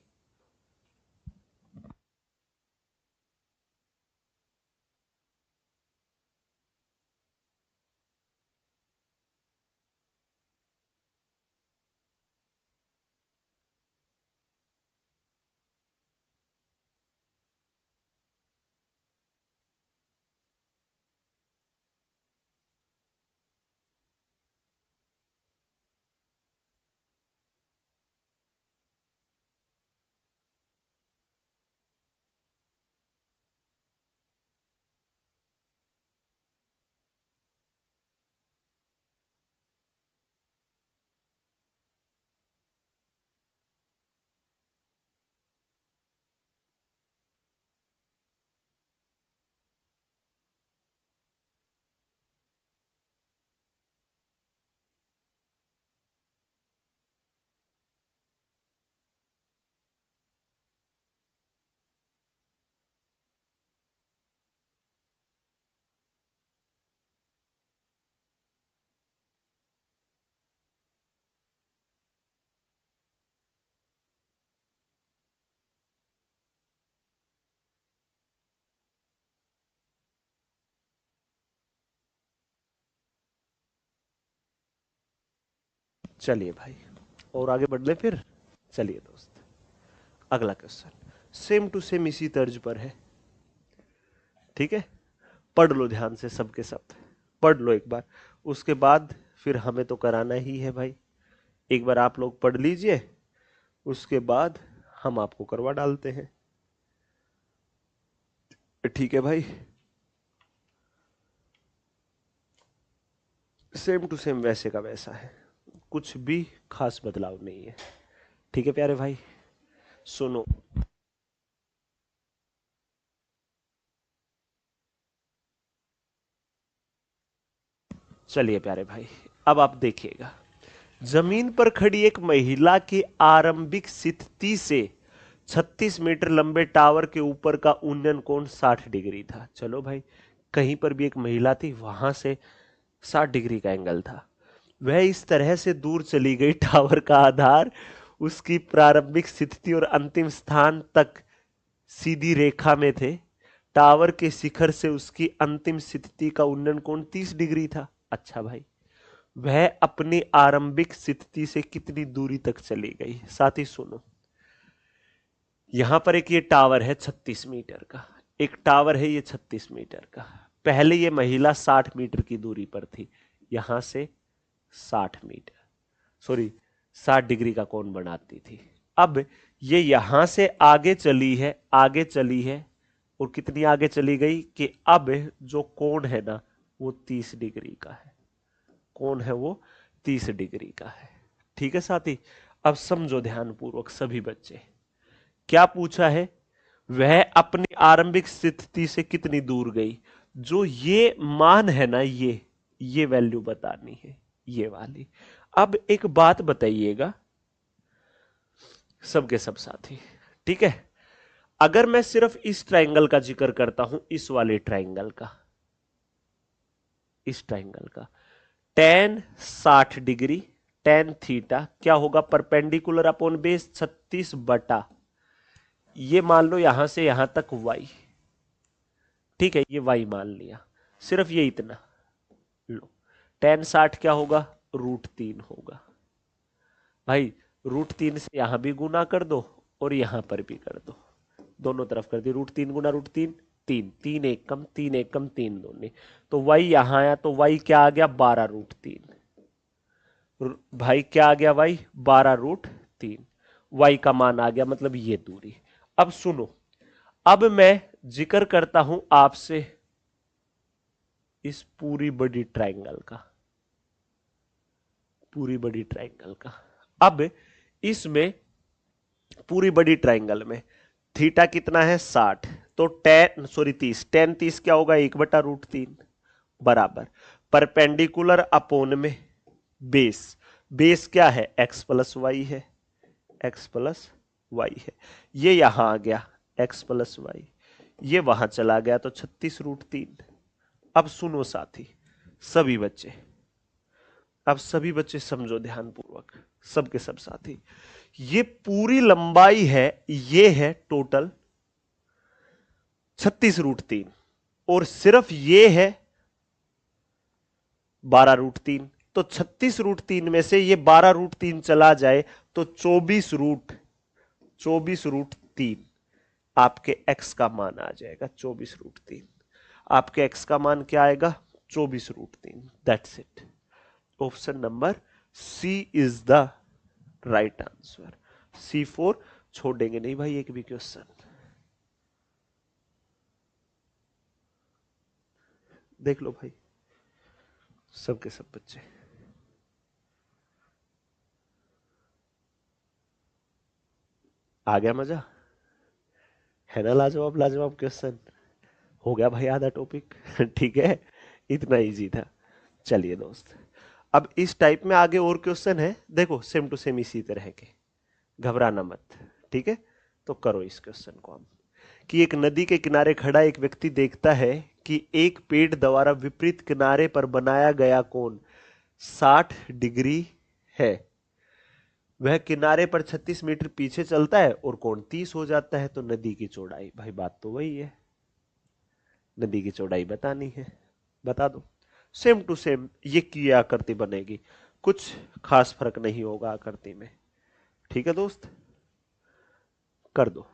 चलिए भाई और आगे बढ़ ले फिर। चलिए दोस्त, अगला क्वेश्चन सेम टू सेम इसी तर्ज पर है। ठीक है, पढ़ लो ध्यान से सबके सब, पढ़ लो एक बार, उसके बाद फिर हमें तो कराना ही है भाई। एक बार आप लोग पढ़ लीजिए, उसके बाद हम आपको करवा डालते हैं। ठीक है भाई, सेम टू सेम वैसे का वैसा है, कुछ भी खास बदलाव नहीं है। ठीक है प्यारे भाई, सुनो। चलिए प्यारे भाई, अब आप देखिएगा, जमीन पर खड़ी एक महिला की आरंभिक स्थिति से 36 मीटर लंबे टावर के ऊपर का उन्नयन कोण 60 डिग्री था। चलो भाई, कहीं पर भी एक महिला थी, वहां से 60 डिग्री का एंगल था। वह इस तरह से दूर चली गई, टावर का आधार उसकी प्रारंभिक स्थिति और अंतिम स्थान तक सीधी रेखा में थे। टावर के शिखर से उसकी अंतिम स्थिति का उन्नयन कोण 30 डिग्री था। अच्छा भाई, वह अपनी आरंभिक स्थिति से कितनी दूरी तक चली गई, साथ ही सुनो। यहां पर एक ये टावर है 36 मीटर का, एक टावर है ये 36 मीटर का। पहले ये महिला 60 मीटर की दूरी पर थी, यहां से 60 मीटर, सॉरी 60 डिग्री का कोण बनाती थी। अब ये यहां से आगे चली है, आगे चली है, और कितनी आगे चली गई कि अब जो कोण है ना वो 30 डिग्री का है, कोण है वो 30 डिग्री का है। ठीक है साथी, अब समझो ध्यान पूर्वक सभी बच्चे, क्या पूछा है, वह अपनी आरंभिक स्थिति से कितनी दूर गई। जो ये मान है ना, ये वैल्यू बतानी है, ये वाली। अब एक बात बताइएगा सबके सब साथी, ठीक है, अगर मैं सिर्फ इस ट्राइंगल का जिक्र करता हूं, इस वाले ट्राइंगल का, इस ट्राइंगल का tan 60 डिग्री टेन थीटा क्या होगा, परपेंडिकुलर अपॉन बेस 36 बटा, ये मान लो यहां से यहां तक y, ठीक है, ये y मान लिया, सिर्फ ये इतना लो। टेन 60 क्या होगा, √3 होगा। भाई √3 से यहां भी गुना कर दो और यहां पर भी कर दो, दोनों तरफ कर दी, √3 गुना √3 तीन, तीन एक कम, तीन एक कम, तीन दूनी, तो y यहां आया तो y क्या आ गया, 12√3। भाई क्या आ गया, y 12√3, y का मान आ गया, मतलब ये दूरी। अब सुनो, अब मैं जिक्र करता हूं आपसे इस पूरी बड़ी ट्रायंगल का, पूरी बड़ी ट्रायंगल का। अब इसमें पूरी बड़ी ट्रायंगल में थीटा कितना है, 60, तो टेन सॉरी 30, टेन 30 क्या होगा, 1/√3 बराबर परपेंडिकुलर अपोन में बेस, बेस क्या है, x प्लस वाई है, x प्लस वाई है, ये यहां आ गया x प्लस वाई, ये वहां चला गया तो 36√3। अब सुनो साथी, सभी बच्चे, अब सभी बच्चे समझो ध्यानपूर्वक, सबके सब साथी, ये पूरी लंबाई है, ये है टोटल 36√3, और सिर्फ ये है 12√3, तो 36√3 में से ये 12√3 चला जाए तो 24√3 आपके x का मान आ जाएगा, 24√3 आपके x का मान क्या आएगा, 24√3। That's it, option number C is the right answer. C4 छोड़ेंगे नहीं भाई एक भी क्वेश्चन। देख लो भाई सबके सब बच्चे, आ गया मजा, है ना, लाजवाब लाजवाब क्वेश्चन, हो गया भाई आधा टॉपिक ठीक है, इतना इजी था। चलिए दोस्त, अब इस टाइप में आगे और क्वेश्चन है, देखो सेम टू सेम इसी तरह के, घबराना मत, ठीक है। तो करो इस क्वेश्चन को हम, कि एक नदी के किनारे खड़ा एक व्यक्ति देखता है कि एक पेड़ द्वारा विपरीत किनारे पर बनाया गया कोण 60 डिग्री है, वह किनारे पर 36 मीटर पीछे चलता है और कोण 30 हो जाता है, तो नदी की चौड़ाई, भाई बात तो वही है, नदी की चौड़ाई बतानी है, बता दो। सेम टू सेम ये की आकृति बनेगी, कुछ खास फर्क नहीं होगा आकृति में, ठीक है दोस्त, कर दो।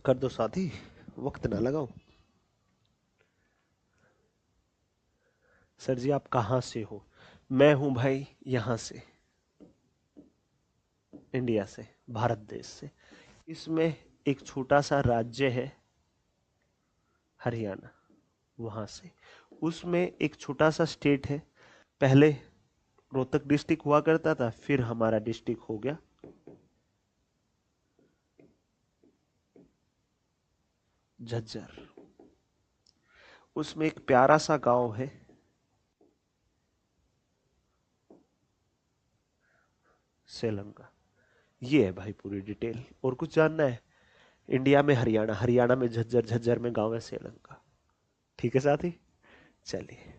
कर दो साथी, वक्त ना लगाओ। सर जी आप कहां से हो, मैं हूं भाई यहां से, इंडिया से, भारत देश से। इसमें एक छोटा सा राज्य है हरियाणा, वहां से, उसमें एक छोटा सा स्टेट है, पहले रोहतक डिस्ट्रिक्ट हुआ करता था, फिर हमारा डिस्ट्रिक्ट हो गया झज्जर। उसमें एक प्यारा सा गांव है श्रीलंका। ये है भाई पूरी डिटेल, और कुछ जानना है, इंडिया में हरियाणा, हरियाणा में झज्जर, झज्जर में गांव है श्रीलंका, ठीक है साथी। चलिए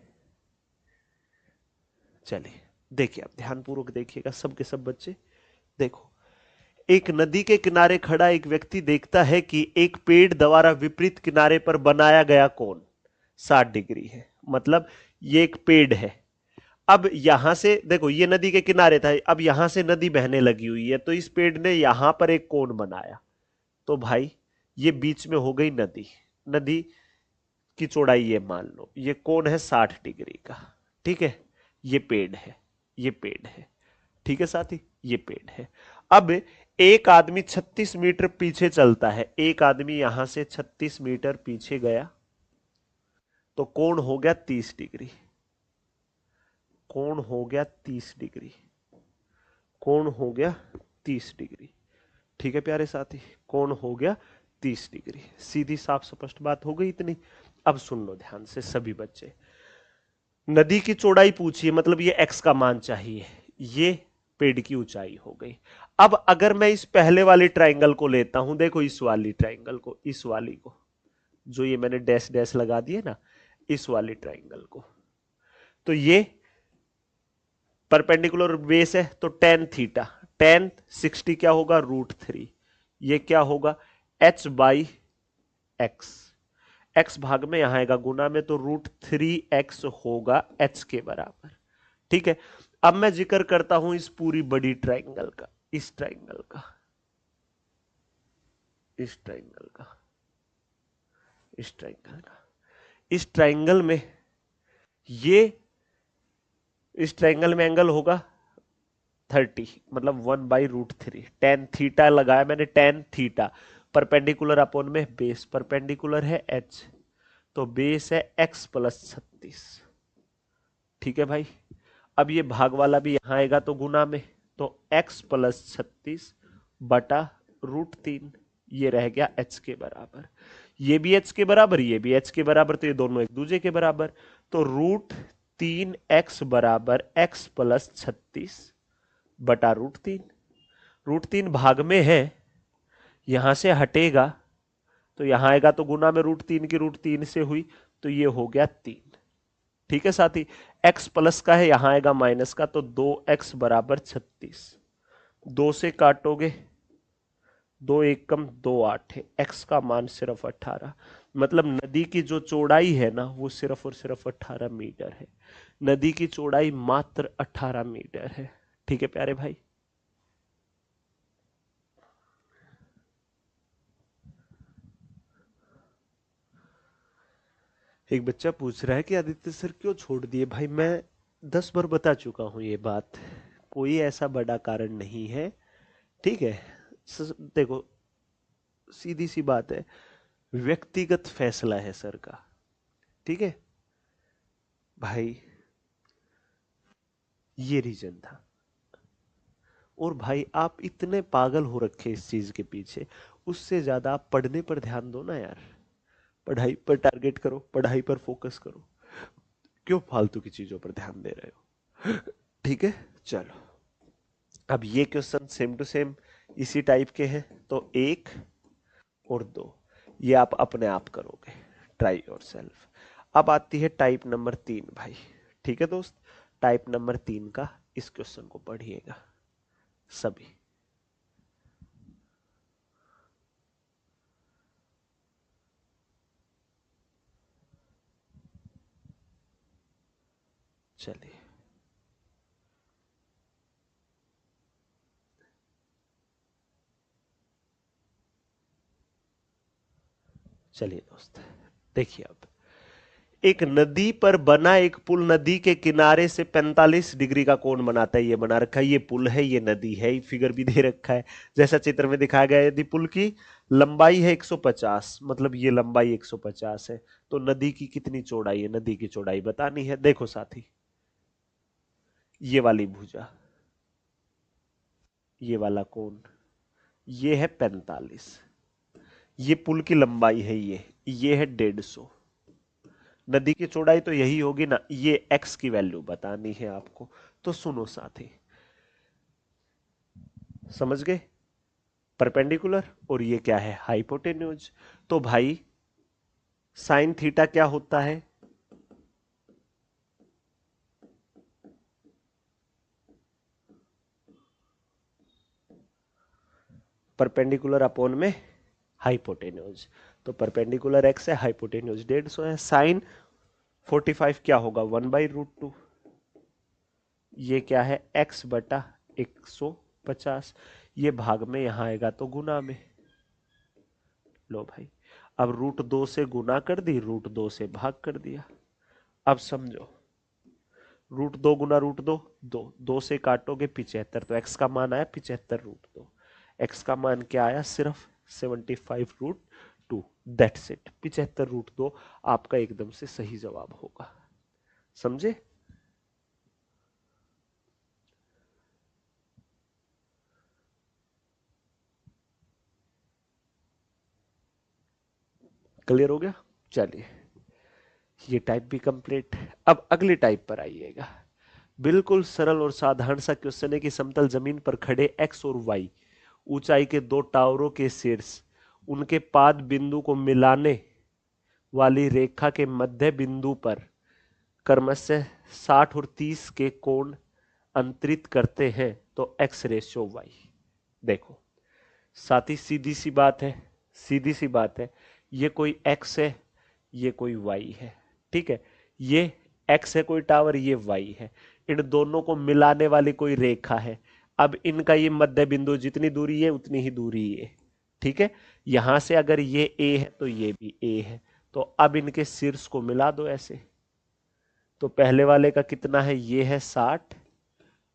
चलिए, देखिए आप ध्यानपूर्वक देखिएगा सबके सब बच्चे, देखो, एक नदी के किनारे खड़ा एक व्यक्ति देखता है कि एक पेड़ द्वारा विपरीत किनारे पर बनाया गया कोण 60 डिग्री है, मतलब ये एक पेड़ है। अब यहां से देखो, ये नदी के किनारे था, अब यहां से नदी बहने लगी हुई है, तो इस पेड़ ने यहां पर एक कोण बनाया, तो भाई ये बीच में हो गई नदी, नदी की चौड़ाई ये मान लो, ये कोण है 60 डिग्री का, ठीक है, ये पेड़ है, ये पेड़ है, ठीक है साथी, ये पेड़ है। अब एक आदमी 36 मीटर पीछे चलता है, एक आदमी यहां से 36 मीटर पीछे गया तो कोण हो गया 30 डिग्री, कोण हो गया 30 डिग्री, कोण हो गया 30 डिग्री, ठीक है प्यारे साथी, कोण हो गया 30 डिग्री। सीधी साफ स्पष्ट बात हो गई इतनी। अब सुन लो ध्यान से सभी बच्चे, नदी की चौड़ाई पूछिए, मतलब ये x का मान चाहिए, ये पेड़ की ऊंचाई हो गई। अब अगर मैं इस पहले वाली ट्राइंगल को लेता हूं, देखो इस वाली ट्राइंगल को, इस वाली को, जो ये मैंने डैश डैश लगा दिए ना, इस वाली ट्राइंगल को, तो ये परपेंडिकुलर बेस है तो टेन थीटा, टेन 60 क्या होगा √3, ये क्या होगा h/x, x भाग में यहां आएगा गुना में, तो √3x होगा h के बराबर, ठीक है। अब मैं जिक्र करता हूं इस पूरी बड़ी ट्राइंगल का, इस ट्राइंगल का, इस ट्राइंगल का, इस ट्राइंगल का, इस ट्राइंगल में, ये इस ट्राइंगल में एंगल होगा 30, मतलब 1/√3, टेन थीटा लगाया मैंने, टेन थीटा, परपेंडिकुलर अपॉन में बेस, परपेंडिकुलर है h, तो बेस है x + 36, ठीक है भाई। अब ये भाग वाला भी यहां आएगा तो गुना में, तो x + 36 बटा √3, ये रह गया h के बराबर, ये भी h के बराबर, ये भी h के बराबर, तो ये दोनों एक दूसरे के बराबर, तो √3x बराबर x + 36 बटा √3, √3 भाग में है, यहां से हटेगा तो यहां आएगा तो गुना में, √3 की √3 से हुई, तो ये हो गया 3, ठीक है साथी। x प्लस का है, यहां आएगा माइनस का, तो 2x बराबर 36, 2 से काटोगे 2 एक कम 2 8 है, x का मान सिर्फ 18, मतलब नदी की जो चौड़ाई है ना वो सिर्फ और सिर्फ 18 मीटर है, नदी की चौड़ाई मात्र 18 मीटर है, ठीक है प्यारे भाई। एक बच्चा पूछ रहा है कि आदित्य सर क्यों छोड़ दिए, भाई मैं 10 बार बता चुका हूं ये बात, कोई ऐसा बड़ा कारण नहीं है, ठीक है। देखो सीधी सी बात है, व्यक्तिगत फैसला है सर का, ठीक है भाई, ये रीजन था। और भाई आप इतने पागल हो रखे इस चीज के पीछे, उससे ज्यादा आप पढ़ने पर ध्यान दो ना यार, पढ़ाई पर टारगेट करो, पढ़ाई पर फोकस करो, क्यों फालतू की चीजों पर ध्यान दे रहे हो, ठीक है। चलो अब ये क्वेश्चन सेम टू सेम इसी टाइप के हैं, तो 1 और 2 ये आप अपने आप करोगे, ट्राई योरसेल्फ। अब आती है टाइप नंबर 3 भाई, ठीक है दोस्त, टाइप नंबर 3 का इस क्वेश्चन को पढ़िएगा सभी। चलिए चलिए दोस्त, देखिए अब एक नदी पर बना एक पुल नदी के किनारे से 45 डिग्री का कोण बनाता है, ये बना रखा है, ये पुल है, ये नदी है, फिगर भी दे रखा है जैसा चित्र में दिखाया गया है। यदि पुल की लंबाई है 150, मतलब ये लंबाई 150 है, तो नदी की कितनी चौड़ाई है, नदी की चौड़ाई बतानी है। देखो साथी, ये वाली भुजा, ये वाला कोण, ये है 45, ये पुल की लंबाई है, ये है 150, नदी की चौड़ाई तो यही होगी ना, ये x की वैल्यू बतानी है आपको। तो सुनो साथी, समझ गए, परपेंडिकुलर और ये क्या है हाइपोटेन्यूज, तो भाई साइन थीटा क्या होता है, परपेंडिकुलर अपॉन में हाइपोटेन्यूज, तो परपेंडिकुलर एक्स है, हाइपोटेन्यूज 150 है, साइन 45 क्या होगा 1/√2, ये क्या है x बटा 150, ये भाग में यहां आएगा तो गुना में, लो भाई, अब √2 से गुना कर दी, √2 से भाग कर दिया। अब समझो, √2 गुना √2 2, 2 से काटोगे 75, तो x का मान आया 75√2। x का मान क्या आया? सिर्फ 75√2। That's it. 75√2 आपका एकदम से सही जवाब होगा। समझे? क्लियर हो गया? चलिए, ये टाइप भी कंप्लीट। अब अगले टाइप पर आइएगा। बिल्कुल सरल और साधारण सा क्वेश्चन है कि समतल जमीन पर खड़े x और y ऊंचाई के दो टावरों के शीर्ष उनके पाद बिंदु को मिलाने वाली रेखा के मध्य बिंदु पर क्रमशः 60 और 30 के कोण अंतरित करते हैं तो x/y। देखो साथी, सीधी सी बात है, सीधी सी बात है, ये कोई x है, ये कोई y है, ठीक है। ये x है कोई टावर, ये y है, इन दोनों को मिलाने वाली कोई रेखा है। अब इनका ये मध्य बिंदु, जितनी दूरी है उतनी ही दूरी ये, ठीक है। यहां से अगर ये a है तो ये भी a है, तो अब इनके शीर्ष को मिला दो ऐसे। तो पहले वाले का कितना है? ये है 60,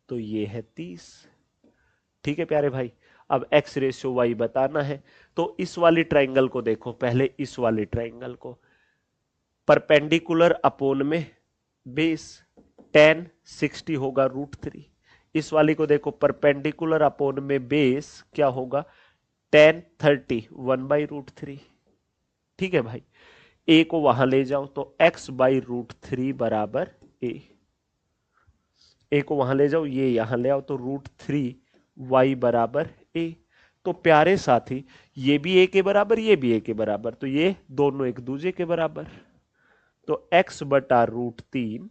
तो ये है 30, ठीक है प्यारे भाई। अब x/y बताना है, तो इस वाली ट्राइंगल को देखो, पहले इस वाली ट्राइंगल को। परपेंडिकुलर अपोन में बेस tan 60 होगा √3। इस वाली को देखो, परपेंडिकुलर अपोन में बेस क्या होगा? tan 30 1/√3। ठीक है भाई, a को वहां ले जाओ तो x/√3 बराबर a को वहां ले जाओ, ये यहां ले आओ तो √3y बराबर a। तो प्यारे साथी, ये भी a के बराबर, ये भी a के बराबर, तो ये दोनों एक दूसरे के बराबर। तो x/√3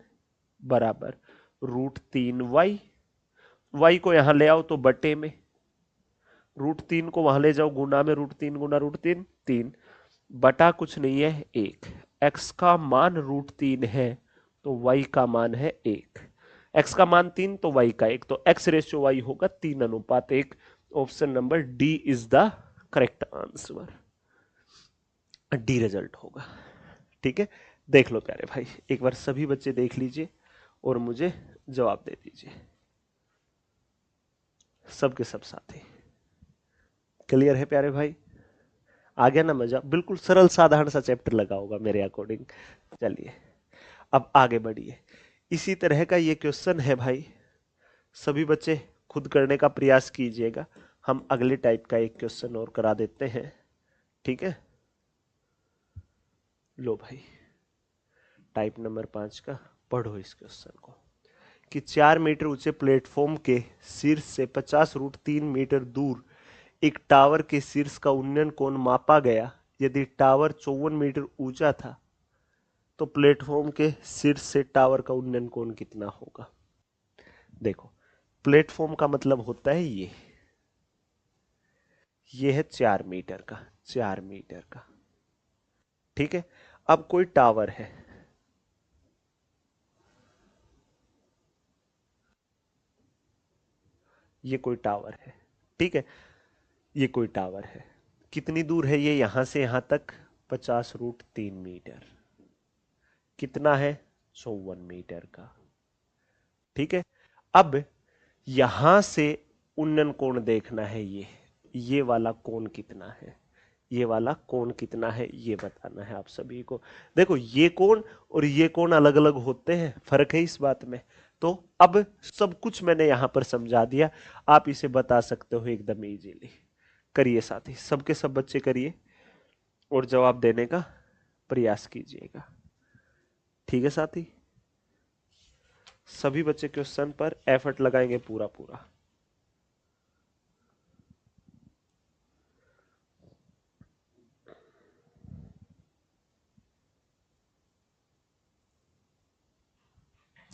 बराबर √3y। y को यहां ले आओ तो बटे में, √3 को वहां ले जाओ गुना में, √3 गुना √3 3, बटा कुछ नहीं है 1। x का मान √3 है तो y का मान है 1। x का मान 3 तो y का 1, तो x/y होगा 3:1। Option number D is the correct answer. D result होगा, ठीक है। देख लो प्यारे भाई, एक बार सभी बच्चे देख लीजिए और मुझे जवाब दे दीजिए, सबके सब साथी। क्लियर है प्यारे भाई? आ गया ना मजा? बिल्कुल सरल साधारण सा चैप्टर लगा होगा मेरे अकॉर्डिंग। चलिए अब आगे बढ़िए। इसी तरह का ये क्वेश्चन है भाई, सभी बच्चे खुद करने का प्रयास कीजिएगा। हम अगले टाइप का एक क्वेश्चन और करा देते हैं, ठीक है। लो भाई, टाइप नंबर 5 का पढ़ो इस क्वेश्चन को कि 4 मीटर ऊंचे प्लेटफॉर्म के शीर्ष से 50√3 मीटर दूर एक टावर के शीर्ष का उन्नयन कोण मापा गया। यदि टावर 54 मीटर ऊंचा था तो प्लेटफॉर्म के शीर्ष से टावर का उन्नयन कोण कितना होगा? देखो, प्लेटफॉर्म का मतलब होता है ये है 4 मीटर का, 4 मीटर का, ठीक है। अब कोई टावर है, ये कोई टावर है, ठीक है। ये कोई टावर है, कितनी दूर है ये यहां से यहां तक? 50√3 मीटर। कितना है? 54 मीटर का, ठीक है। अब यहां से उन्नयन कोण देखना है, ये वाला कोण कितना है, ये वाला कोण कितना है ये बताना है आप सभी को। देखो, ये कोण और ये कोण अलग अलग होते हैं, फर्क है इस बात में। तो अब सब कुछ मैंने यहां पर समझा दिया, आप इसे बता सकते हो एकदम इजीली। करिए साथी, सबके सब बच्चे करिए और जवाब देने का प्रयास कीजिएगा, ठीक है साथी। सभी बच्चे क्वेश्चन पर एफर्ट लगाएंगे पूरा पूरा।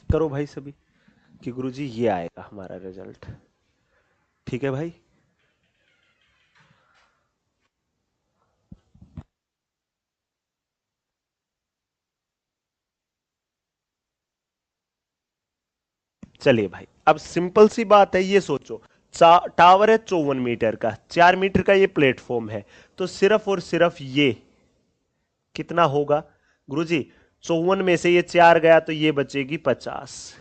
करो भाई सभी कि गुरुजी ये आएगा हमारा रिजल्ट, ठीक है भाई। चलिए भाई, अब सिंपल सी बात है, ये सोचो टावर है 54 मीटर का, 4 मीटर का ये प्लेटफॉर्म है, तो सिर्फ और सिर्फ ये कितना होगा गुरुजी? 54 में से ये 4 गया तो ये बचेगी 50,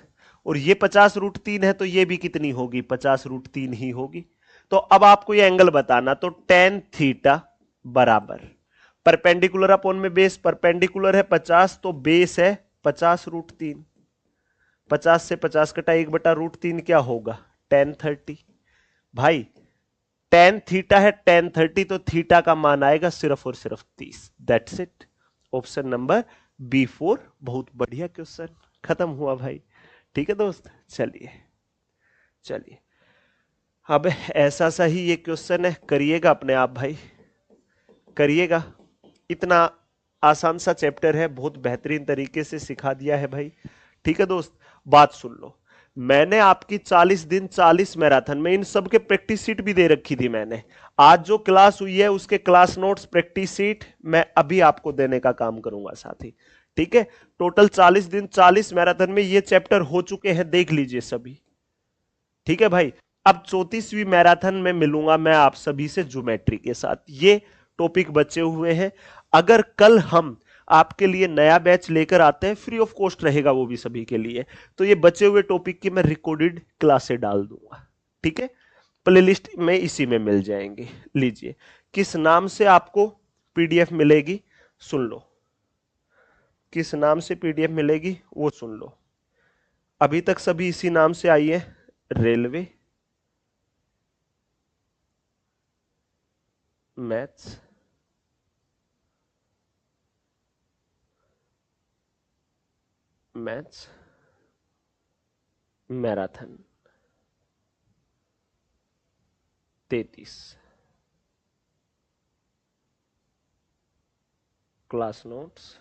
और ये 50√3 है, तो ये भी कितनी होगी, 50√3 ही होगी। तो अब आपको ये एंगल बताना, तो टेन थीटा बराबर परपेंडिकुलर अपॉन में बेस, परपेंडिकुलर है 50 तो बेस है 50√3, 50 से 50 कटा 1/√3 क्या होगा, टेन 30। भाई टेन थीटा है टेन 30, तो थीटा का मान आएगा सिर्फ और सिर्फ 30। That's it, option number B4। बहुत बढ़िया क्वेश्चन, खत्म हुआ भाई। ठीक है दोस्त, चलिए चलिए, अब ऐसा सा ही ये क्वेश्चन है, करिएगा अपने आप भाई, करिएगा। इतना आसान सा चैप्टर है, बहुत बेहतरीन तरीके से सिखा दिया है भाई। ठीक है दोस्त, बात सुन लो, मैंने आपकी 40 दिन 40 मैराथन में इन सब के प्रैक्टिस सीट भी दे रखी थी मैंने। आज जो क्लास हुई है उसके क्लास नोट्स, प्रैक्टिस सीट मैं अभी आपको देने का काम करूंगा साथी। ठीक है, टोटल 40 दिन 40 मैराथन में ये चैप्टर हो चुके हैं, देख लीजिए सभी। ठीक है भाई, अब 34वीं मैराथन में मिलूंगा मैं आप सभी से ज्योमेट्री के साथ। ये टॉपिक बचे हुए हैं, अगर कल हम आपके लिए नया बैच लेकर आते हैं, फ्री ऑफ कॉस्ट रहेगा वो भी सभी के लिए, तो ये बचे हुए टॉपिक की मैं रिकॉर्डेड क्लासें डाल दूंगा। ठीक है, प्लेलिस्ट में इसी में मिल जाएंगे। लीजिए, किस नाम से आपको पीडीएफ मिलेगी, सुन लो, किस नाम से पीडीएफ मिलेगी वो सुन लो। अभी तक सभी इसी नाम से आई है, railway maths maths marathon 33 class notes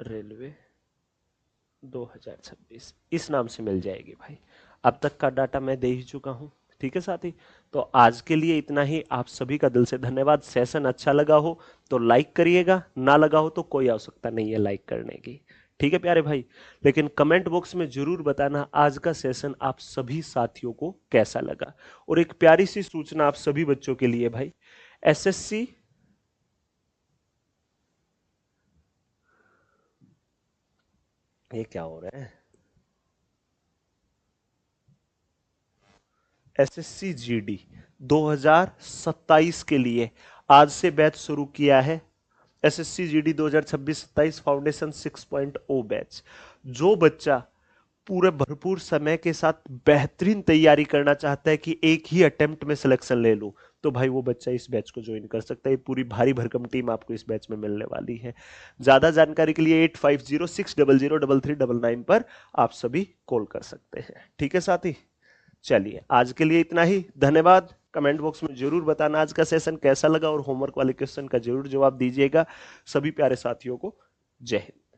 railway 2026, इस नाम से मिल जाएगी भाई। अब तक का डाटा मैं दे ही चुका हूं। ठीक है साथी, तो आज के लिए इतना ही। आप सभी का दिल से धन्यवाद। सेशन अच्छा लगा हो तो लाइक करिएगा, ना लगा हो तो कोई आवश्यकता नहीं है लाइक करने की। ठीक है प्यारे भाई, लेकिन कमेंट बॉक्स में जरूर बताना आज का सेशन आप सभी साथियों को कैसा लगा। और एक प्यारी सी सूचना आप सभी बच्चों के लिए भाई, एसएससी ये क्या हो रहा है, एसएससी जीडी 2027 के लिए आज से बैच शुरू किया है। SSC GD 2026-27 foundation 6.0 batch. जो बच्चा पूरे भरपूर समय के साथ बेहतरीन तैयारी करना चाहता है कि एक ही अटेम्प्ट में सिलेक्शन ले लूं, तो भाई वो बच्चा इस बैच को ज्वाइन कर सकता है। पूरी भारी भरकम टीम आपको इस बैच में मिलने वाली है। ज्यादा जानकारी के लिए 8506003399 पर आप सभी कॉल कर सकते हैं। ठीक है साथी, चलिए आज के लिए इतना ही, धन्यवाद। कमेंट बॉक्स में जरूर बताना आज का सेशन कैसा लगा और होमवर्क वाले क्वेश्चन का जरूर जवाब दीजिएगा। सभी प्यारे साथियों को जय हिंद।